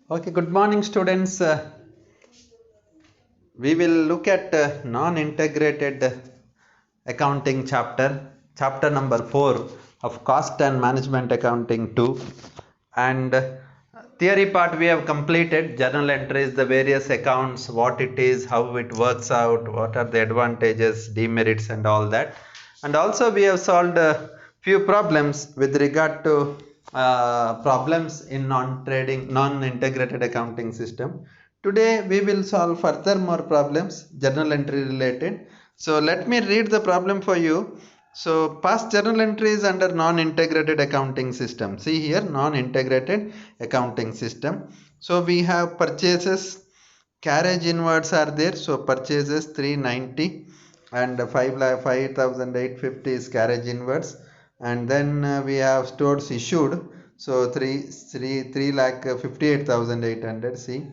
Okay, good morning, students. We will look at non-integrated accounting chapter number 4 of cost and management accounting 2. And theory part we have completed, journal entries, the various accounts, what it is, how it works out, what are the advantages, demerits and all that. And also we have solved a few problems with regard to problems in non-integrated accounting system. Today we will solve further more problems journal entry related. So let me read the problem for you. So past journal entries under non-integrated accounting system. See here, non-integrated accounting system. So we have purchases, carriage inwards are there. So purchases 390 and 5,850 is carriage inwards. And then we have stores issued. So 3 lakh 58,800. See,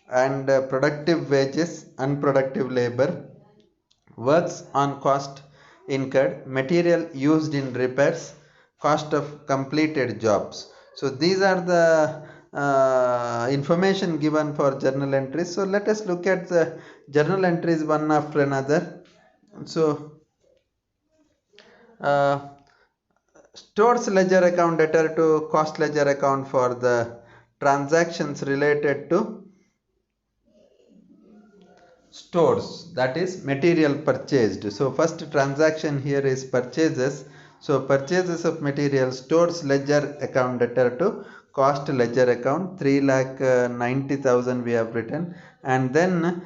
and productive wages, unproductive labor, works on cost incurred, material used in repairs, cost of completed jobs. So these are the information given for journal entries. So let us look at the journal entries one after another. So uh, stores ledger account debtor to cost ledger account for the transactions related to stores, that is material purchased. So first transaction here is purchases. So purchases of material, stores ledger account debtor to cost ledger account 3,90,000 we have written. And then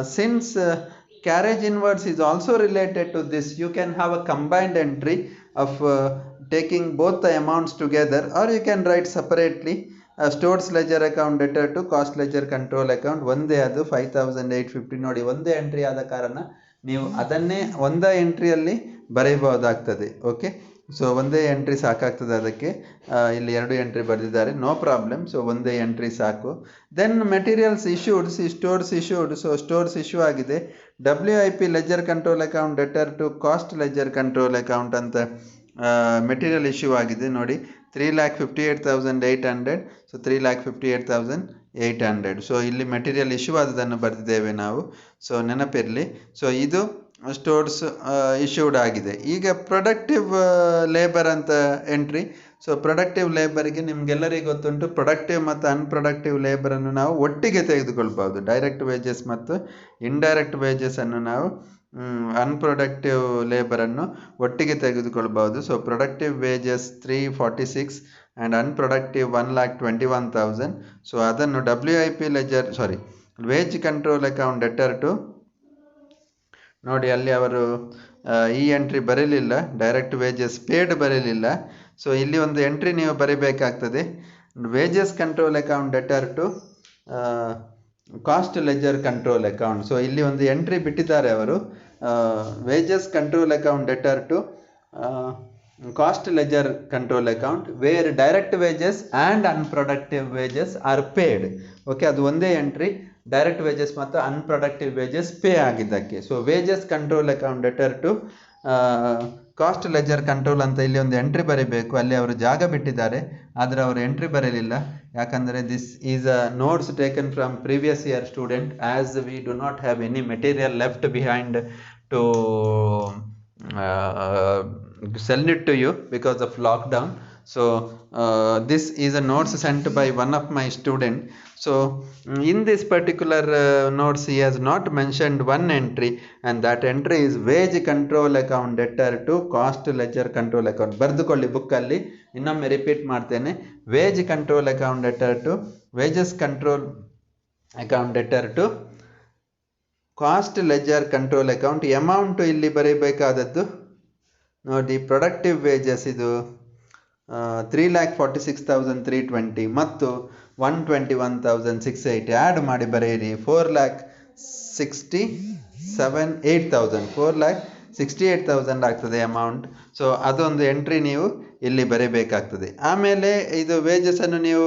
since carriage inwards is also related to this, you can have a combined entry of taking both the amounts together, or you can write separately. Stores ledger account debtor to cost ledger control account ಒಂದೇ, ಅದು 5,850 ನೋಡಿ, ಒಂದೇ entry ಆದ ಕಾರಣ ನೀವು ಅದನ್ನೇ ಒಂದೇ ಎಂಟ್ರಿಯಲ್ಲಿ ಬರೆಯಬಹುದಾಗ್ತದೆ. ಓಕೆ, ಸೊ ಒಂದೇ ಎಂಟ್ರಿ ಸಾಕಾಗ್ತದೆ. ಅದಕ್ಕೆ ಇಲ್ಲಿ 2 ಎಂಟ್ರಿ ಬರೆದಿದ್ದಾರೆ, ನೋ ಪ್ರಾಬ್ಲಮ್. ಸೊ ಒಂದೇ ಎಂಟ್ರಿ ಸಾಕು. Then materials issued, stores issued. So stores issue ಆಗಿದೆ. WIP ledger control account debtor to cost ledger control account ಅಂತ ಮೆಟೀರಿಯಲ್ ಇಶ್ಯೂ ಆಗಿದೆ ನೋಡಿ, 3,58,800. ಸೊ 3,58,800. ಸೊ ಇಲ್ಲಿ ಮೆಟೀರಿಯಲ್ ಇಶ್ಯೂ ಆದದನ್ನು ಬರೆದಿದ್ದೇವೆ ನಾವು, ಸೊ ನೆನಪಿರಲಿ. ಸೊ ಇದು ಸ್ಟೋರ್ಸ್ ಇಶ್ಯೂಡ್ ಆಗಿದೆ. ಈಗ ಪ್ರೊಡಕ್ಟಿವ್ ಲೇಬರ್ ಅಂತ ಎಂಟ್ರಿ. ಸೊ ಪ್ರೊಡಕ್ಟಿವ್ ಲೇಬರ್ಗೆ ನಿಮ್ಗೆಲ್ಲರಿಗೂ ಗೊತ್ತುಂಟು, ಪ್ರೊಡಕ್ಟಿವ್ ಮತ್ತು ಅನ್ಪ್ರೊಡಕ್ಟಿವ್ ಲೇಬರನ್ನು ನಾವು ಒಟ್ಟಿಗೆ ತೆಗೆದುಕೊಳ್ಬಹುದು. ಡೈರೆಕ್ಟ್ ವೇಜಸ್ ಮತ್ತು ಇಂಡೈರೆಕ್ಟ್ ವೇಜಸ್ ಅನ್ನು ನಾವು ಅನ್ಪ್ರೊಡಕ್ಟಿವ್ ಲೇಬರನ್ನು ಒಟ್ಟಿಗೆ ತೆಗೆದುಕೊಳ್ಬಹುದು. So productive wages 346 and unproductive 1,21,000. So ಅದನ್ನು WIP ledger wage control account debtor to, ನೋಡಿ ಅಲ್ಲಿ ಅವರು ಈ ಎಂಟ್ರಿ ಬರೀಲಿಲ್ಲ, ಡೈರೆಕ್ಟ್ ವೇಜಸ್ ಪೇಡ್ ಬರೀಲಿಲ್ಲ. ಸೊ ಇಲ್ಲಿ ಒಂದು ಎಂಟ್ರಿ ನೀವು ಬರೀಬೇಕಾಗ್ತದೆ, wages control account debtor to cost ledger control account. So ಇಲ್ಲಿ ಒಂದು ಎಂಟ್ರಿ ಬಿಟ್ಟಿದ್ದಾರೆ ಅವರು, wages control account debtor to cost ledger control account where direct wages and unproductive wages are paid. Okay, ಅದು ಒಂದೇ ಎಂಟ್ರಿ, ಡೈರೆಕ್ಟ್ ವೇಜಸ್ ಮತ್ತು unproductive wages pay ಆಗಿದ್ದಕ್ಕೆ. So wages control account debtor to cost ledger control ಅಂತ ಇಲ್ಲಿ ಒಂದು entry ಬರೀಬೇಕು. ಅಲ್ಲಿ ಅವರು ಜಾಗ ಬಿಟ್ಟಿದ್ದಾರೆ, ಆದರೆ ಅವರು ಎಂಟ್ರಿ ಬರೀಲಿಲ್ಲ. ಯಾಕಂದರೆ this is a notes taken from previous year student, as we do not have any material left behind to send it to you because of lockdown. So this is a notes sent by one of my student. So in this particular notes he has not mentioned one entry, and that entry is wage control account debtor to cost ledger control account. ಬರ್ದುಕೊಳ್ಳಿ ಬುಕ್ಕಲ್ಲಿ, ಇನ್ನೊಮ್ಮೆ repeat ಮಾಡ್ತೇನೆ. Wage control account debtor to wages control account debtor to cost ledger control account. Amount ಇಲ್ಲಿ ಬರೀಬೇಕಾದದ್ದು ನೋಡಿ, productive wages ಇದು 3,46,320 ಮತ್ತು 121,680 add ಮಾಡಿ ಬರೆಯಿರಿ. 4,67,800 4,68,000 ಆಗ್ತದೆ ಅಮೌಂಟ್. ಸೊ ಅದೊಂದು ಎಂಟ್ರಿ ನೀವು ಇಲ್ಲಿ ಬರೀಬೇಕಾಗ್ತದೆ. ಆಮೇಲೆ ಇದು ವೇಜಸನ್ನು ನೀವು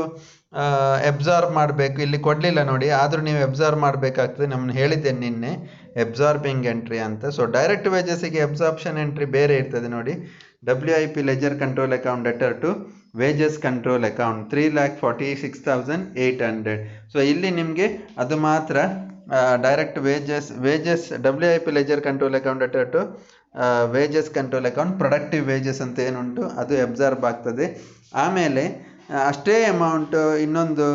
ಎಬ್ಸಾರ್ಬ್ ಮಾಡಬೇಕು. ಇಲ್ಲಿ ಕೊಡಲಿಲ್ಲ ನೋಡಿ, ಆದರೂ ನೀವು ಎಬ್ಸಾರ್ಬ್ ಮಾಡಬೇಕಾಗ್ತದೆ. ನಮ್ಮನ್ನು ಹೇಳಿದ್ದೇನೆ ನಿನ್ನೆ ಎಬ್ಸಾರ್ಬಿಂಗ್ ಎಂಟ್ರಿ ಅಂತ. ಸೊ ಡೈರೆಕ್ಟ್ ವೇಜಸ್ಸಿಗೆ ಎಬ್ಸಾರ್ಪ್ಷನ್ ಎಂಟ್ರಿ ಬೇರೆ ಇರ್ತದೆ ನೋಡಿ, WIP ledger control account debtor to wages control account 3,46,800. So ಇಲ್ಲಿ ನಿಮಗೆ ಅದು ಮಾತ್ರ direct wages WIP ledger control account to wages control account productive wages ಅಂತ ಏನುಂಟು ಅದು ಅಬ್ಸರ್ವ್ ಆಗ್ತದೆ. ಆಮೇಲೆ ಅಷ್ಟೇ ಅಮೌಂಟ್ ಇನ್ನೊಂದು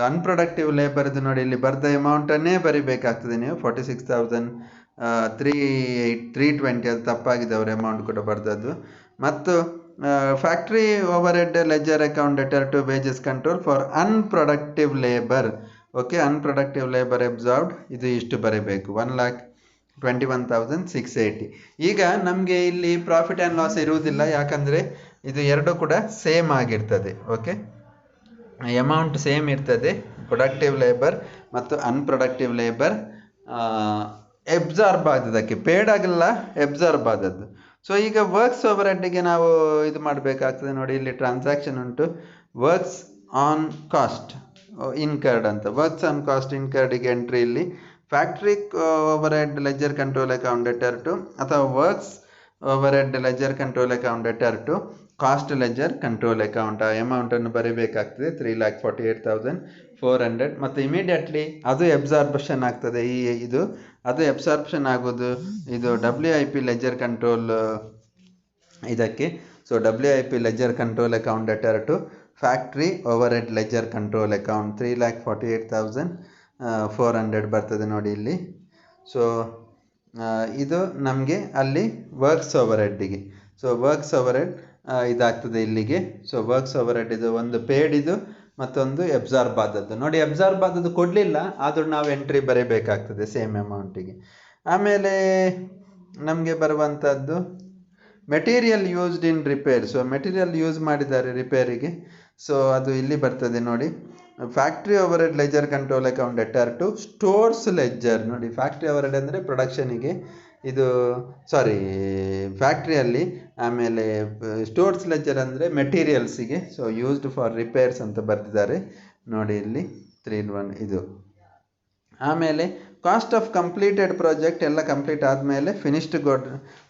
ಅನ್ಪ್ರೊಡಕ್ಟಿವ್ ಲೇಬರ್ದು ನೋಡಿ ಇಲ್ಲಿ ಬರ್ದ ಅಮೌಂಟನ್ನೇ ಬರಿಬೇಕಾಗ್ತದೆ ನೀವು 46,320 ಅದು ತಪ್ಪಾಗಿದೆ ಅವ್ರ ಅಮೌಂಟ್ ಕೂಡ ಬರ್ದದ್ದು. ಮತ್ತು factory overhead ledger account debtor to wages control for unproductive labour. Okay, unproductive labour absorbed ಇದು ಇಷ್ಟು ಬರೀಬೇಕು 1,21,680. ಈಗ ನಮಗೆ ಇಲ್ಲಿ ಪ್ರಾಫಿಟ್ ಆ್ಯಂಡ್ ಲಾಸ್ ಇರುವುದಿಲ್ಲ, ಯಾಕಂದರೆ ಇದು ಎರಡು ಕೂಡ ಸೇಮ್ ಆಗಿರ್ತದೆ. ಓಕೆ, ಅಮೌಂಟ್ ಸೇಮ್ ಇರ್ತದೆ. ಪ್ರೊಡಕ್ಟಿವ್ ಲೇಬರ್ ಮತ್ತು ಅನ್ಪ್ರೊಡಕ್ಟಿವ್ ಲೇಬರ್ ಎಬ್ಸಾರ್ಬ್ ಆದದಕ್ಕೆ ಪೇಡ್ ಆಗಲ್ಲ, ಎಬ್ಸಾರ್ಬ್ ಆದದ್ದು. ಸೊ ಈಗ ವರ್ಕ್ಸ್ ಓವರ್ ಹೆಡ್ಗೆ ನಾವು ಇದು ಮಾಡಬೇಕಾಗ್ತದೆ. ನೋಡಿ ಇಲ್ಲಿ ಟ್ರಾನ್ಸಾಕ್ಷನ್ ಉಂಟು, ವರ್ಕ್ಸ್ ಆನ್ ಕಾಸ್ಟ್ ಇನ್ಕರ್ಡ್ ಅಂತ. ವರ್ಕ್ಸ್ ಆನ್ ಕಾಸ್ಟ್ ಇನ್ಕರ್ಡಿಗೆ ಎಂಟ್ರಿ ಇಲ್ಲಿ factory overhead ledger control account debtor to ಅಥವಾ works overhead ledger control account debtor to cost ledger control account. ಆ ಅಮೌಂಟನ್ನು ಬರೀಬೇಕಾಗ್ತದೆ 3,48,400. ಮತ್ತು ಇಮಿಡಿಯೇಟ್ಲಿ ಅದು ಅಬ್ಸಾರ್ಪ್ಷನ್ ಆಗ್ತದೆ. ಅದು ಅಬ್ಸಾರ್ಪ್ಷನ್ ಆಗೋದು ಇದು WIP ಲೆಜರ್ ಕಂಟ್ರೋಲ್ ಇದಕ್ಕೆ. So WIP ledger control account debtor to factory overhead ledger control account 3,48,400 ಬರ್ತದೆ ನೋಡಿ ಇಲ್ಲಿ. ಸೊ ಇದು ನಮಗೆ ಅಲ್ಲಿ ವರ್ಕ್ಸ್ ಓವರ್ ಹೆಡ್ಡಿಗೆ. ಸೊ ವರ್ಕ್ಸ್ ಓವರ್ ಹೆಡ್ ಇದಾಗ್ತದೆ ಇಲ್ಲಿಗೆ. ಸೊ ವರ್ಕ್ಸ್ ಓವರ್ ಹೆಡ್ ಇದು ಒಂದು ಪೇಡ್, ಇದು ಮತ್ತೊಂದು ಅಬ್ಸಾರ್ಬ್ ಆದದ್ದು. ನೋಡಿ ಅಬ್ಸಾರ್ಬ್ ಆದದ್ದು ಕೊಡಲಿಲ್ಲ, ಆದರೂ ನಾವು ಎಂಟ್ರಿ ಬರೀಬೇಕಾಗ್ತದೆ ಸೇಮ್ ಅಮೌಂಟಿಗೆ. ಆಮೇಲೆ ನಮಗೆ ಬರುವಂಥದ್ದು material used in repair. So material use ಮಾಡಿದ್ದಾರೆ ರಿಪೇರಿಗೆ. ಸೊ ಅದು ಇಲ್ಲಿ ಬರ್ತದೆ ನೋಡಿ, factory overhead ledger control account debtor to stores ledger. ನೋಡಿ ಫ್ಯಾಕ್ಟ್ರಿ ಓವರ್ ಹೆಡ್ ಅಂದರೆ ಪ್ರೊಡಕ್ಷನಿಗೆ, ಇದು ಸಾರಿ ಫ್ಯಾಕ್ಟ್ರಿಯಲ್ಲಿ. ಆಮೇಲೆ ಸ್ಟೋರ್ಸ್ ಲೆಜರ್ ಅಂದರೆ ಮೆಟೀರಿಯಲ್ಸಿಗೆ. ಸೊ ಯೂಸ್ಡ್ ಫಾರ್ ರಿಪೇರ್ಸ್ ಅಂತ ಬರೆದಿದ್ದಾರೆ ನೋಡಿ ಇಲ್ಲಿ 3-1 ಇದು. ಆಮೇಲೆ ಕಾಸ್ಟ್ ಆಫ್ ಕಂಪ್ಲೀಟೆಡ್ ಪ್ರಾಜೆಕ್ಟ್ ಎಲ್ಲ ಕಂಪ್ಲೀಟ್ ಆದಮೇಲೆ finished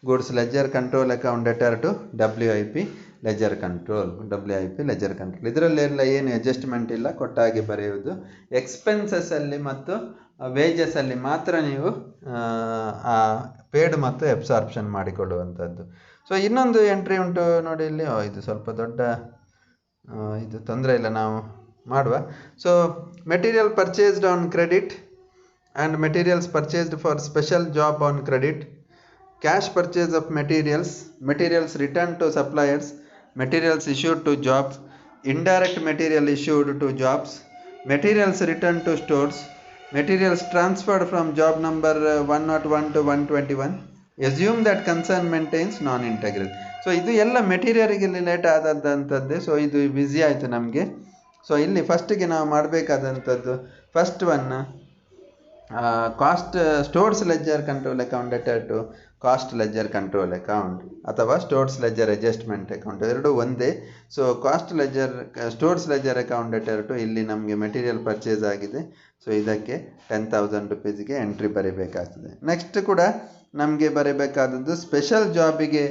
goods ledger control account debtor to WIP ledger control. ಇದರಲ್ಲೆಲ್ಲ ಏನು ಅಡ್ಜಸ್ಟ್ಮೆಂಟ್ ಇಲ್ಲ, ಕೊಟ್ಟಾಗಿ ಬರೆಯುವುದು. ಎಕ್ಸ್ಪೆನ್ಸಸ್ಸಲ್ಲಿ ಮತ್ತು ವೇಜಸ್ಸಲ್ಲಿ ಮಾತ್ರ ನೀವು ಪೇಡ್ ಮತ್ತು ಅಬ್ಸಾರ್ಪ್ಷನ್ ಮಾಡಿಕೊಳ್ಳುವಂಥದ್ದು. ಸೊ ಇನ್ನೊಂದು ಎಂಟ್ರಿ ಉಂಟು ನೋಡಿ ಇಲ್ಲಿ, ಇದು ಸ್ವಲ್ಪ ದೊಡ್ಡ ಇದು ತೊಂದರೆ ಇಲ್ಲ, ನಾವು ಮಾಡುವ. So material purchased on credit and materials purchased for special job on credit, cash purchase of materials returned to suppliers, materials issued to jobs, indirect material issued to jobs, materials returned to stores, materials transferred from job number 101 to 121. Assume that concern maintains non-integral. So ಇದು ಎಲ್ಲ ಮೆಟೀರಿಯಲ್ಗೆ relate ಆದಂಥದ್ದೇ. So ಇದು ಬಿಸಿ ಆಯಿತು ನಮಗೆ. So ಇಲ್ಲಿ ಫಸ್ಟಿಗೆ ನಾವು ಮಾಡಬೇಕಾದಂಥದ್ದು first one cost stores ledger control account debtor to cost ledger control account ಅಥವಾ ಸ್ಟೋರ್ಸ್ ಲೆಜರ್ ಅಡ್ಜಸ್ಟ್ಮೆಂಟ್ ಅಕೌಂಟ್ ಎರಡೂ ಒಂದೇ. So stores ledger account debtor to ಇಲ್ಲಿ ನಮಗೆ ಮೆಟೀರಿಯಲ್ ಪರ್ಚೇಸ್ ಆಗಿದೆ. ಸೊ ಇದಕ್ಕೆ 10,000 rupeesಗೆ ಎಂಟ್ರಿ ಬರೀಬೇಕಾಗ್ತದೆ. ನೆಕ್ಸ್ಟ್ ಕೂಡ ನಮಗೆ ಬರೀಬೇಕಾದದ್ದು ಸ್ಪೆಷಲ್ ಜಾಬಿಗೆ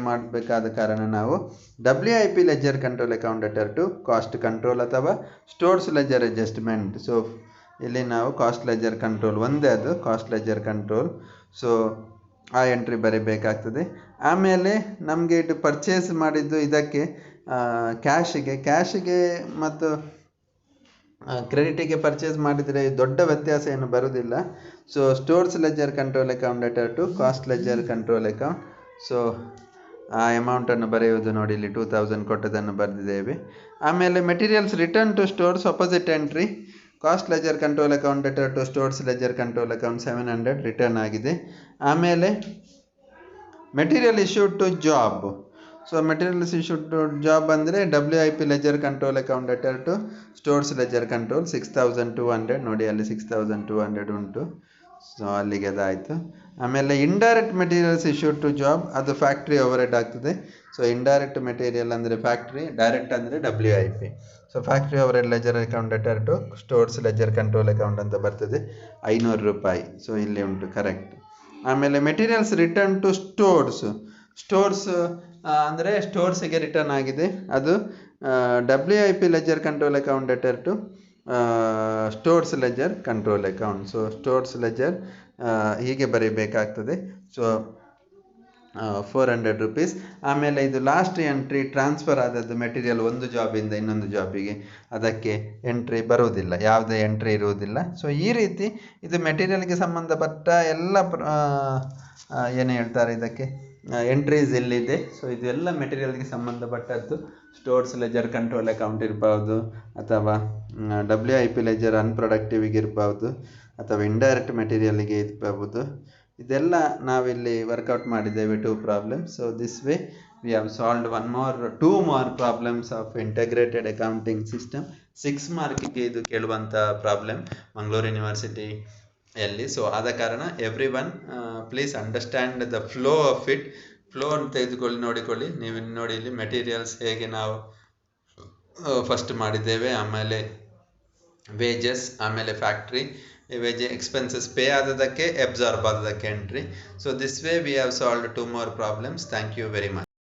ಮಾಡಬೇಕಾದ ಕಾರಣ ನಾವು WIP ledger control account debtor to cost control ಅಥವಾ ಸ್ಟೋರ್ಸ್ ಲೆಜರ್ ಅಡ್ಜಸ್ಟ್ಮೆಂಟ್. ಸೊ ಇಲ್ಲಿ ನಾವು ಕಾಸ್ಟ್ ಲೆಜರ್ ಕಂಟ್ರೋಲ್ ಒಂದೇ, ಅದು ಕಾಸ್ಟ್ ಲೆಜರ್ ಕಂಟ್ರೋಲ್. ಸೊ ಆ ಎಂಟ್ರಿ ಬರೀಬೇಕಾಗ್ತದೆ. ಆಮೇಲೆ ನಮಗೆ ಇದು ಪರ್ಚೇಸ್ ಮಾಡಿದ್ದು ಇದಕ್ಕೆ ಕ್ಯಾಶಿಗೆ ಮತ್ತು ಕ್ರೆಡಿಟಿಗೆ ಪರ್ಚೇಸ್ ಮಾಡಿದರೆ ದೊಡ್ಡ ವ್ಯತ್ಯಾಸ ಏನು ಬರುವುದಿಲ್ಲ. So stores ledger control account debtor to cost ledger control account. So ಆ ಅಮೌಂಟನ್ನು ಬರೆಯುವುದು ನೋಡಿ ಇಲ್ಲಿ 2,000 ಕೊಟ್ಟದನ್ನು ಬರೆದಿದ್ದೇವೆ. ಆಮೇಲೆ materials return to stores opposite entry, cost ledger control account debtor to stores ledger control account 700 return ಆಗಿದೆ. ಆಮೇಲೆ material issued to job. So materials issued to job ಅಂದರೆ WIP ledger control account debtor to stores ledger control 6,200 ನೋಡಿ ಅಲ್ಲಿ 6,200 ಉಂಟು. So ಅಲ್ಲಿಗೆ ಅದಾಯಿತು. ಆಮೇಲೆ indirect materials issued to job, ಅದು ಫ್ಯಾಕ್ಟ್ರಿ ಓವರ್ ಹೆಡ್ ಆಗ್ತದೆ. ಸೊ ಇಂಡೈರೆಕ್ಟ್ ಮೆಟೀರಿಯಲ್ ಅಂದರೆ ಫ್ಯಾಕ್ಟ್ರಿ, ಡೈರೆಕ್ಟ್ ಅಂದರೆ WIP. So factory overhead ledger account debtor to stores ledger control account ಅಂತ ಬರ್ತದೆ 500 ರೂಪಾಯಿ. ಸೊ ಇಲ್ಲಿ ಉಂಟು ಕರೆಕ್ಟ್. ಆಮೇಲೆ materials return to stores, stores ಅಂದರೆ ಸ್ಟೋರ್ಸಿಗೆ ರಿಟರ್ನ್ ಆಗಿದೆ, ಅದು WIP ledger control account debtor to stores ledger control account. So stores ledger ಹೀಗೆ ಬರೀಬೇಕಾಗ್ತದೆ. So 400 rupees. ಆಮೇಲೆ ಇದು ಲಾಸ್ಟ್ ಎಂಟ್ರಿ ಟ್ರಾನ್ಸ್ಫರ್ ಆದದ್ದು ಮೆಟೀರಿಯಲ್ ಒಂದು ಜಾಬಿಂದ ಇನ್ನೊಂದು ಜಾಬಿಗೆ, ಅದಕ್ಕೆ ಎಂಟ್ರಿ ಬರುವುದಿಲ್ಲ, ಯಾವುದೇ ಎಂಟ್ರಿ ಇರುವುದಿಲ್ಲ. ಸೊ ಈ ರೀತಿ ಇದು ಮೆಟೀರಿಯಲ್ಗೆ ಸಂಬಂಧಪಟ್ಟ ಎಲ್ಲ ಏನು ಹೇಳ್ತಾರೆ ಇದಕ್ಕೆ ಎಂಟ್ರೀಸ್ ಎಲ್ಲಿದೆ. ಸೊ ಇದೆಲ್ಲ ಮೆಟೀರಿಯಲ್ಗೆ ಸಂಬಂಧಪಟ್ಟದ್ದು. ಸ್ಟೋರ್ಸ್ ಲೆಜರ್ ಕಂಟ್ರೋಲ್ ಅಕೌಂಟ್ ಇರ್ಬೋದು, ಅಥವಾ WIP ಲೆಜರ್ ಅನ್ಪ್ರೊಡಕ್ಟಿವ್ಗೆ ಇರ್ಬೋದು, ಅಥವಾ ಇಂಡೈರೆಕ್ಟ್ ಮೆಟೀರಿಯಲ್ಗೆ ಇರ್ಬೋದು. ಇದೆಲ್ಲ ನಾವಿಲ್ಲಿ ವರ್ಕೌಟ್ ಮಾಡಿದ್ದೇವೆ 2 problems. So this way we have solved 2 more problems of integrated accounting system. 6 ಮಾರ್ಕಿಗೆ ಇದು ಕೇಳುವಂಥ ಪ್ರಾಬ್ಲಮ್ ಮಂಗಳೂರು ಯೂನಿವರ್ಸಿಟಿಯಲ್ಲಿ. ಸೊ ಆದ ಕಾರಣ every one please understand the flow of it. Flow ಅಂತ ತೆಗೆದುಕೊಳ್ಳಿ, ನೋಡಿಕೊಳ್ಳಿ. ನೀವು ನೋಡಿ ಇಲ್ಲಿ ಮೆಟೀರಿಯಲ್ಸ್ ಹೇಗೆ ನಾವು ಫಸ್ಟ್ ಮಾಡಿದ್ದೇವೆ, ಆಮೇಲೆ ವೇಜಸ್, ಆಮೇಲೆ ಫ್ಯಾಕ್ಟ್ರಿ ವೇಜ್ ಎಕ್ಸ್ಪೆನ್ಸಸ್ ಪೇ ಆದದಕ್ಕೆ ಅಬ್ಸಾರ್ಬ್ ಆದದಕ್ಕೆ entry. So this way we have solved 2 more problems. Thank you very much.